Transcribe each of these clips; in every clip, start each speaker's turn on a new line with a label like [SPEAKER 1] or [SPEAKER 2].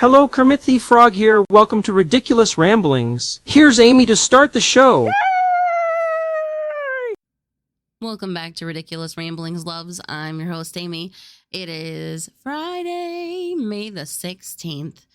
[SPEAKER 1] Hello, Kermit the Frog here. Welcome to Ridiculous Ramblings. Here's Amy to start the show.
[SPEAKER 2] Welcome back to Ridiculous Ramblings, loves. I'm your host, Amy. It is Friday, May the 16th.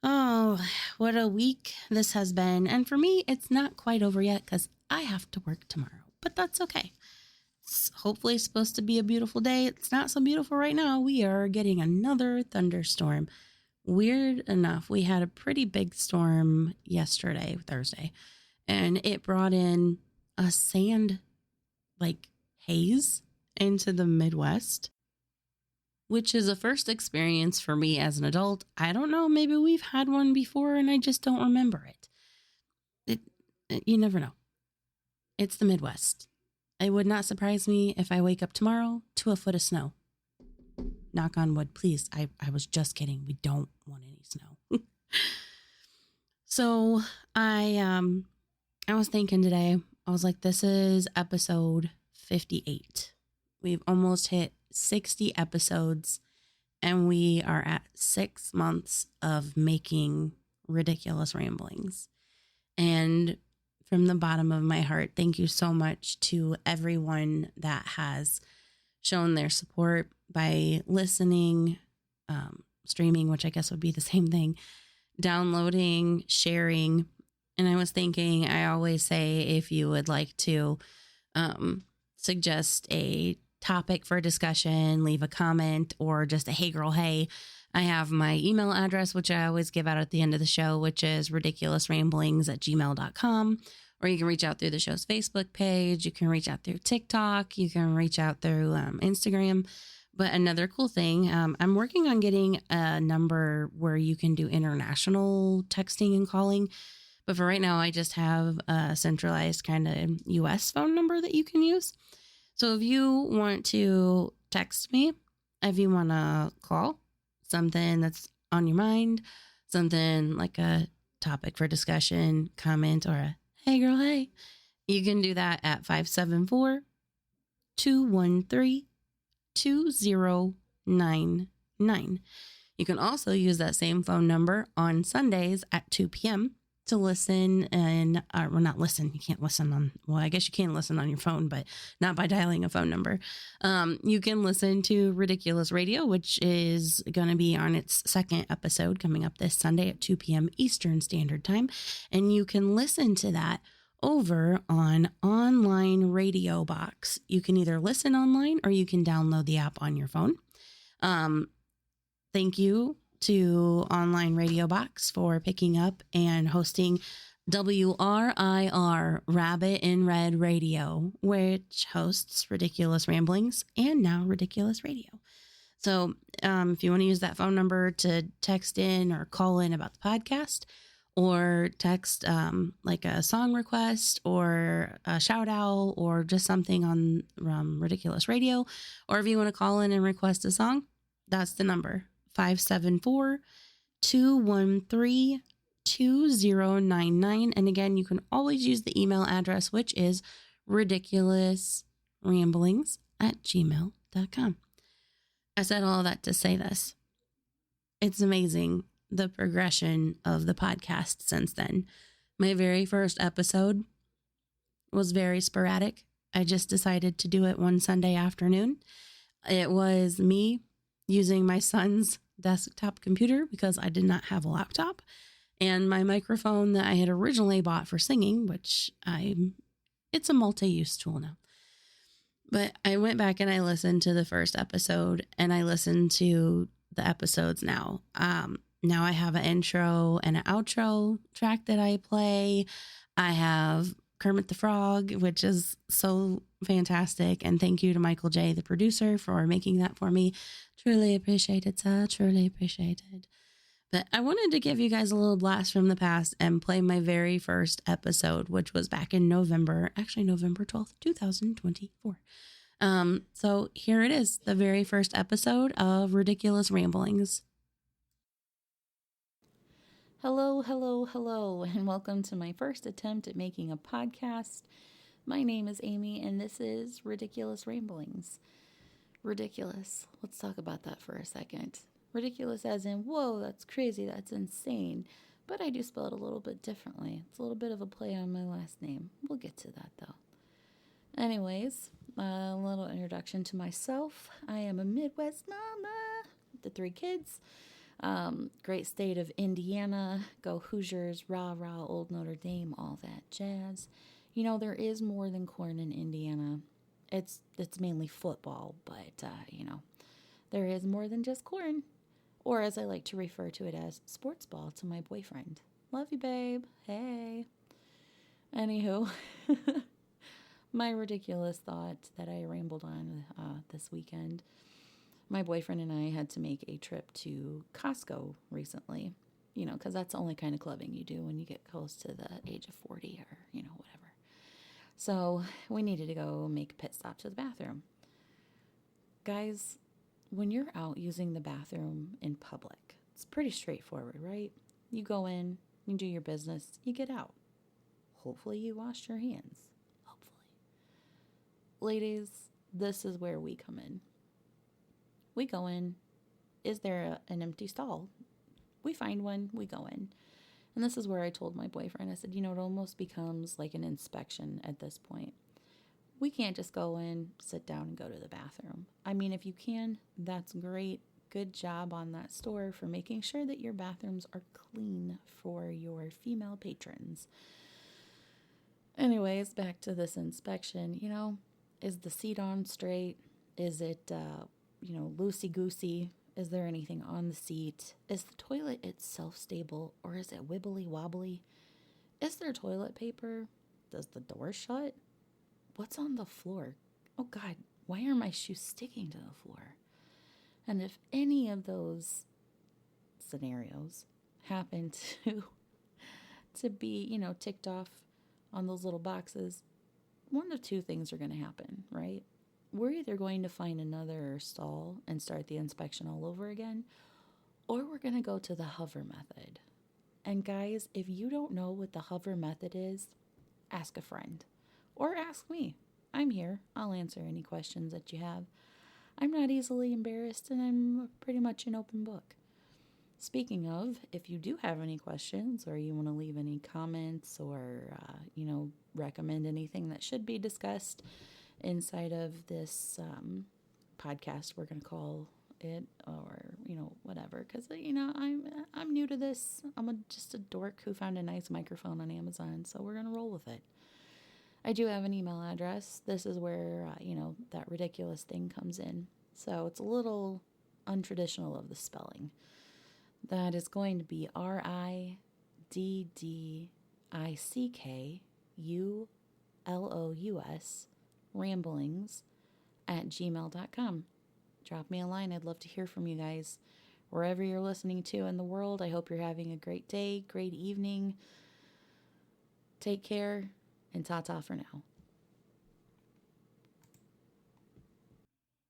[SPEAKER 2] Oh, what a week this has been. And for me, it's not quite over yet because I have to work tomorrow. But that's okay. It's hopefully supposed to be a beautiful day. It's not so beautiful right now. We are getting another thunderstorm. Weird enough, we had a pretty big storm yesterday, Thursday, and it brought in a sand haze into the Midwest, which is a first experience for me as an adult. I don't know, maybe we've had one before and I just don't remember it. You never know. It's the Midwest. It would not surprise me if I wake up tomorrow to a foot of snow. Knock on wood, please. I was just kidding. We don't want any snow. So I was thinking today, I was like, this is episode 58. We've almost hit 60 episodes and we are at 6 months of making Ridiculous Ramblings. And from the bottom of my heart, thank you so much to everyone that has shown their support by listening, streaming, which I guess would be the same thing, downloading, sharing. And I was thinking, I always say, if you would like to suggest a topic for discussion, leave a comment, or just a hey girl, hey, I have my email address, which I always give out at the end of the show, which is ridiculousramblings@gmail.com. Or you can reach out through the show's Facebook page. You can reach out through TikTok. You can reach out through Instagram. But another cool thing, I'm working on getting a number where you can do international texting and calling. But for right now, I just have a centralized kind of US phone number that you can use. So if you want to text me, if you want to call something that's on your mind, something like a topic for discussion, comment, or a hey girl, hey, you can do that at 574-213-2099. You can also use that same phone number on Sundays at 2 p.m. to listen not listen. You can't listen on, well, I guess you can listen on your phone, but not by dialing a phone number. You can listen to Ridiculous Radio, which is going to be on its second episode coming up this Sunday at 2 p.m. Eastern Standard Time. And you can listen to that over on Online Radio Box. You can either listen online or you can download the app on your phone. Thank you to Online Radio Box for picking up and hosting WRIR Rabbit in Red Radio, which hosts Ridiculous Ramblings and now Ridiculous Radio. So if you want to use that phone number to text in or call in about the podcast, or text like a song request or a shout out or just something on Ridiculous Radio, or if you want to call in and request a song, that's the number, 574-213-2099. And again, you can always use the email address, which is ridiculousramblings@gmail.com. I said all that to say this. It's amazing, the progression of the podcast since then. My very first episode was very sporadic. I just decided to do it one Sunday afternoon. It was me using my son's desktop computer because I did not have a laptop, and my microphone that I had originally bought for singing, which it's a multi-use tool now. But I went back and I listened to the first episode, and I listened to the episodes now. Now I have an intro and an outro track that I play. I have Kermit the Frog, which is so fantastic. And thank you to Michael J., the producer, for making that for me. Truly appreciated, sir. Truly appreciated. But I wanted to give you guys a little blast from the past and play my very first episode, which was back in November 12th, 2024. So here it is, the very first episode of Ridiculous Ramblings.
[SPEAKER 3] Hello, hello, hello, and welcome to my first attempt at making a podcast. My name is Amy, and this is Ridiculous Ramblings. Ridiculous. Let's talk about that for a second. Ridiculous as in, whoa, that's crazy, that's insane. But I do spell it a little bit differently. It's a little bit of a play on my last name. We'll get to that though. Anyways, a little introduction to myself. I am a Midwest mama with 3 kids. Great state of Indiana. Go Hoosiers, rah rah, old Notre Dame, all that jazz. You know, there is more than corn in Indiana. It's mainly football, but you know, there is more than just corn. Or as I like to refer to it as, sports ball to my boyfriend. Love you, babe. Hey. Anywho, my ridiculous thought that I rambled on this weekend. My boyfriend and I had to make a trip to Costco recently, you know, because that's the only kind of clubbing you do when you get close to the age of 40 or, you know, whatever. So we needed to go make a pit stop to the bathroom. Guys, when you're out using the bathroom in public, it's pretty straightforward, right? You go in, you do your business, you get out. Hopefully you washed your hands. Hopefully. Ladies, this is where we come in. We go in. Is there an empty stall? We find one. We go in. And this is where I told my boyfriend, I said, you know, it almost becomes like an inspection at this point. We can't just go in, sit down, and go to the bathroom. I mean, if you can, that's great. Good job on that store for making sure that your bathrooms are clean for your female patrons. Anyways, back to this inspection. You know, is the seat on straight? Is it, loosey-goosey? Is there anything on the seat? Is the toilet itself stable, or is it wibbly-wobbly? Is there toilet paper? Does the door shut? What's on the floor? Oh, God, why are my shoes sticking to the floor? And if any of those scenarios happen to be, you know, ticked off on those little boxes, one of 2 things are going to happen, right? We're either going to find another stall and start the inspection all over again, or we're going to go to the hover method. And guys, if you don't know what the hover method is, ask a friend or ask me. I'm here. I'll answer any questions that you have. I'm not easily embarrassed, and I'm pretty much an open book. Speaking of, if you do have any questions or you want to leave any comments or, recommend anything that should be discussed inside of this podcast, we're going to call it, or, whatever. Because, I'm new to this. I'm just a dork who found a nice microphone on Amazon, so we're going to roll with it. I do have an email address. This is where, that ridiculous thing comes in. So it's a little untraditional of the spelling. That is going to be RIDDICKULOUS ramblings@gmail.com. Drop me a line. I'd love to hear from you guys. Wherever you're listening to in the world, I hope you're having a great day, great evening. Take care, and ta-ta for now.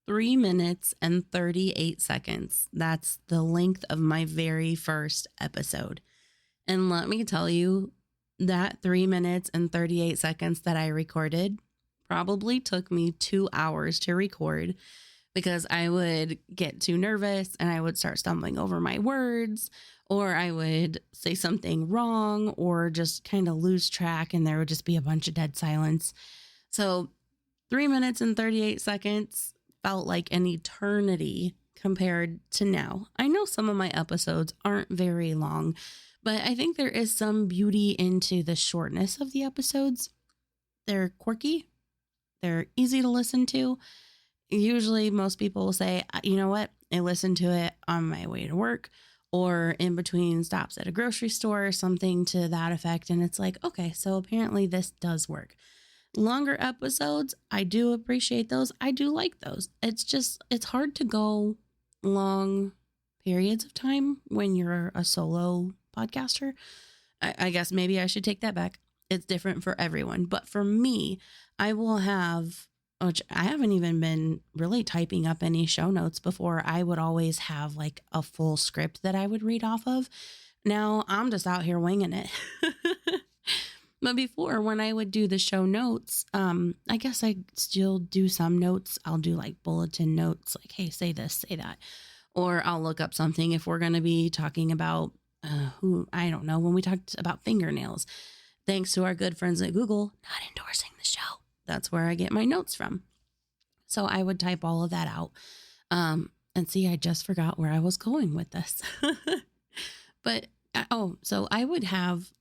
[SPEAKER 2] 3 minutes and 38 seconds. That's the length of my very first episode. And let me tell you, that 3 minutes and 38 seconds that I recorded probably took me 2 hours to record, because I would get too nervous and I would start stumbling over my words, or I would say something wrong or just kind of lose track, and there would just be a bunch of dead silence. So 3 minutes and 38 seconds felt like an eternity compared to now. I know some of my episodes aren't very long, but I think there is some beauty into the shortness of the episodes. They're quirky. They're easy to listen to. Usually most people will say, you know what? I listened to it on my way to work or in between stops at a grocery store or something to that effect. And it's like, okay, so apparently this does work. Longer episodes, I do appreciate those. I do like those. It's hard to go long periods of time when you're a solo podcaster. I guess maybe I should take that back. It's different for everyone. But for me, I will have, which I haven't even been really typing up any show notes before. I would always have like a full script that I would read off of. Now I'm just out here winging it. But before, when I would do the show notes, I guess I still do some notes. I'll do like bulletin notes, like, hey, say this, say that. Or I'll look up something if we're going to be talking about I don't know, when we talked about fingernails. Thanks to our good friends at Google, not endorsing the show. That's where I get my notes from. So I would type all of that out. And see, I just forgot where I was going with this. But, so I would have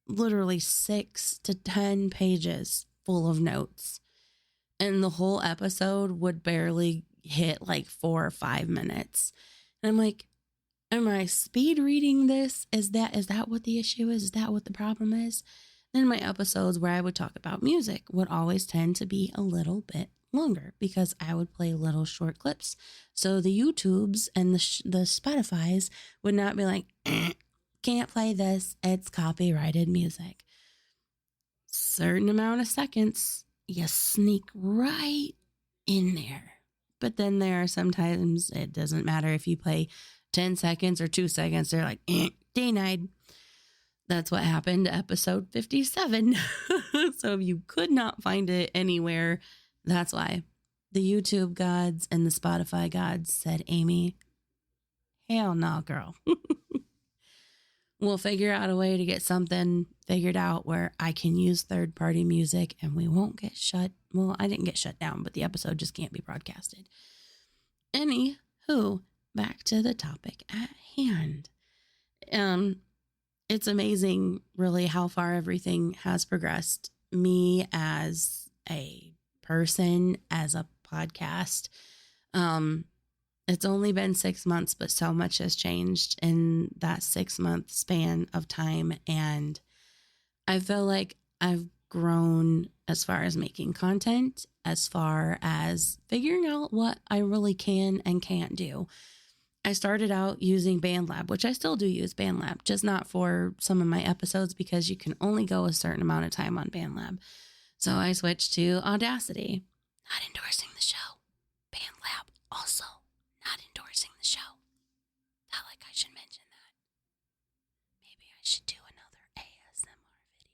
[SPEAKER 2] literally 6 to 10 pages full of notes. And the whole episode would barely hit like 4 or 5 minutes. And I'm like, am I speed reading this? Is that what the issue is? Is that what the problem is? Then my episodes where I would talk about music would always tend to be a little bit longer because I would play little short clips. So the YouTubes and the Spotify's would not be like, can't play this. It's copyrighted music. Certain amount of seconds, you sneak right in there. But then there are sometimes it doesn't matter if you play 10 seconds or 2 seconds. They're like, denied. That's what happened to episode 57. So if you could not find it anywhere, that's why. The YouTube gods and the Spotify gods said, Amy, hell no, girl. We'll figure out a way to get something figured out where I can use third-party music and we won't get shut. Well, I didn't get shut down, but the episode just can't be broadcasted. Anywho, back to the topic at hand. It's amazing, really, how far everything has progressed. Me as a person, as a podcast. It's only been 6 months, but so much has changed in that 6-month span of time. And I feel like I've grown as far as making content, as far as figuring out what I really can and can't do. I started out using BandLab, which I still do use BandLab, just not for some of my episodes because you can only go a certain amount of time on BandLab. So I switched to Audacity. Not endorsing the show. BandLab also not endorsing the show. Felt like I should mention that. Maybe I should do another ASMR video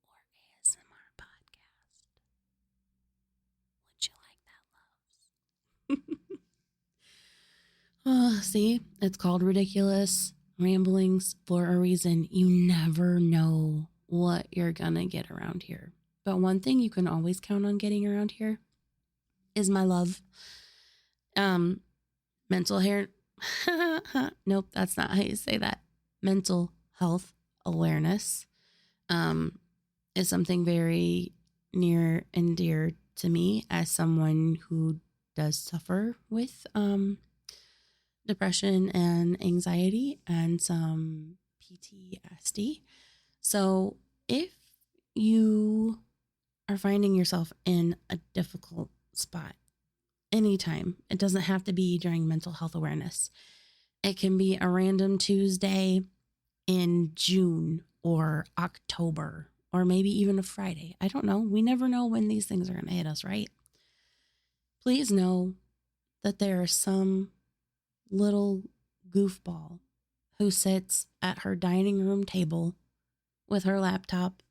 [SPEAKER 2] or ASMR podcast. Would you like that, loves? Oh, see, it's called Ridiculous Ramblings for a reason. You never know what you're gonna get around here. But one thing you can always count on getting around here is my love. Mental hair. Nope, that's not how you say that. Mental health awareness is something very near and dear to me as someone who does suffer with depression and anxiety and some PTSD. So if you are finding yourself in a difficult spot anytime, it doesn't have to be during mental health awareness. It can be a random Tuesday in June or October, or maybe even a Friday. I don't know. We never know when these things are going to hit us, right? Please know that there is some little goofball who sits at her dining room table with her laptop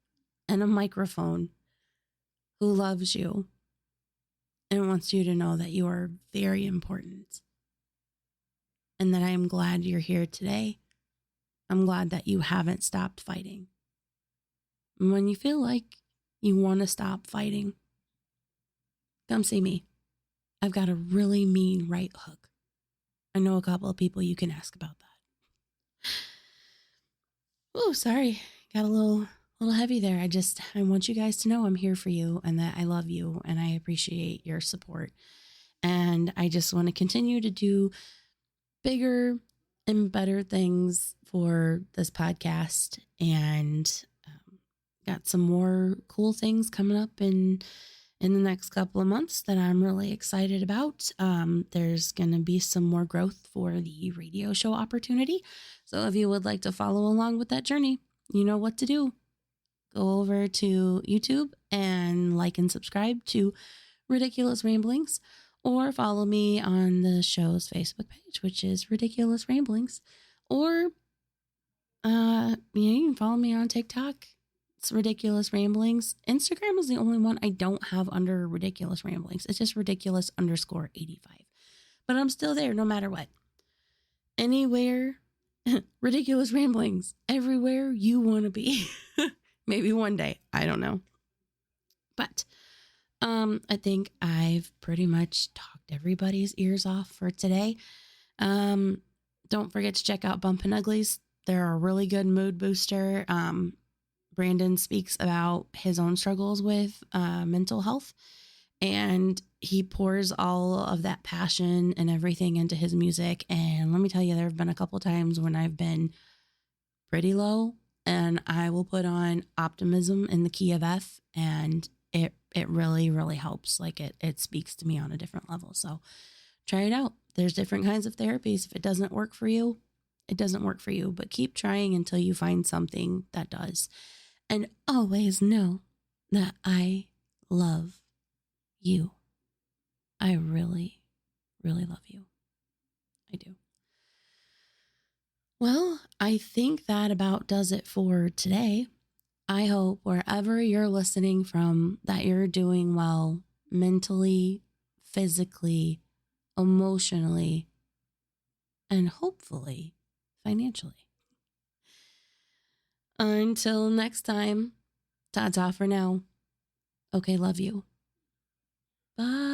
[SPEAKER 2] and a microphone who loves you and wants you to know that you are very important and that I am glad you're here today. I'm glad that you haven't stopped fighting. And when you feel like you want to stop fighting, come see me. I've got a really mean right hook. I know a couple of people you can ask about that. Oh, sorry. Got a little heavy there. I want you guys to know I'm here for you and that I love you and I appreciate your support. And I just want to continue to do bigger and better things for this podcast, and got some more cool things coming up in the next couple of months that I'm really excited about. There's going to be some more growth for the radio show opportunity. So if you would like to follow along with that journey, you know what to do. Go over to YouTube and like and subscribe to Riddickulous Ramblings, or follow me on the show's Facebook page, which is Riddickulous Ramblings. Or you can follow me on TikTok. It's Riddickulous Ramblings. Instagram is the only one I don't have under Riddickulous Ramblings. It's just ridiculous_85. but I'm still there no matter what. Anywhere, ridiculous ramblings, everywhere you want to be. Maybe one day, I don't know. But I think I've pretty much talked everybody's ears off for today. Don't forget to check out Bumpin' Uglies. They're a really good mood booster. Brandon speaks about his own struggles with mental health, and he pours all of that passion and everything into his music. And let me tell you, there have been a couple times when I've been pretty low, and I will put on Optimism in the key of F, and it really, really helps. Like it speaks to me on a different level. So try it out. There's different kinds of therapies. If it doesn't work for you, it doesn't work for you, but keep trying until you find something that does. And always know that I love you. I really, really love you. I do. Well, I think that about does it for today. I hope wherever you're listening from that you're doing well mentally, physically, emotionally, and hopefully financially. Until next time, ta-ta for now. Okay, love you. Bye.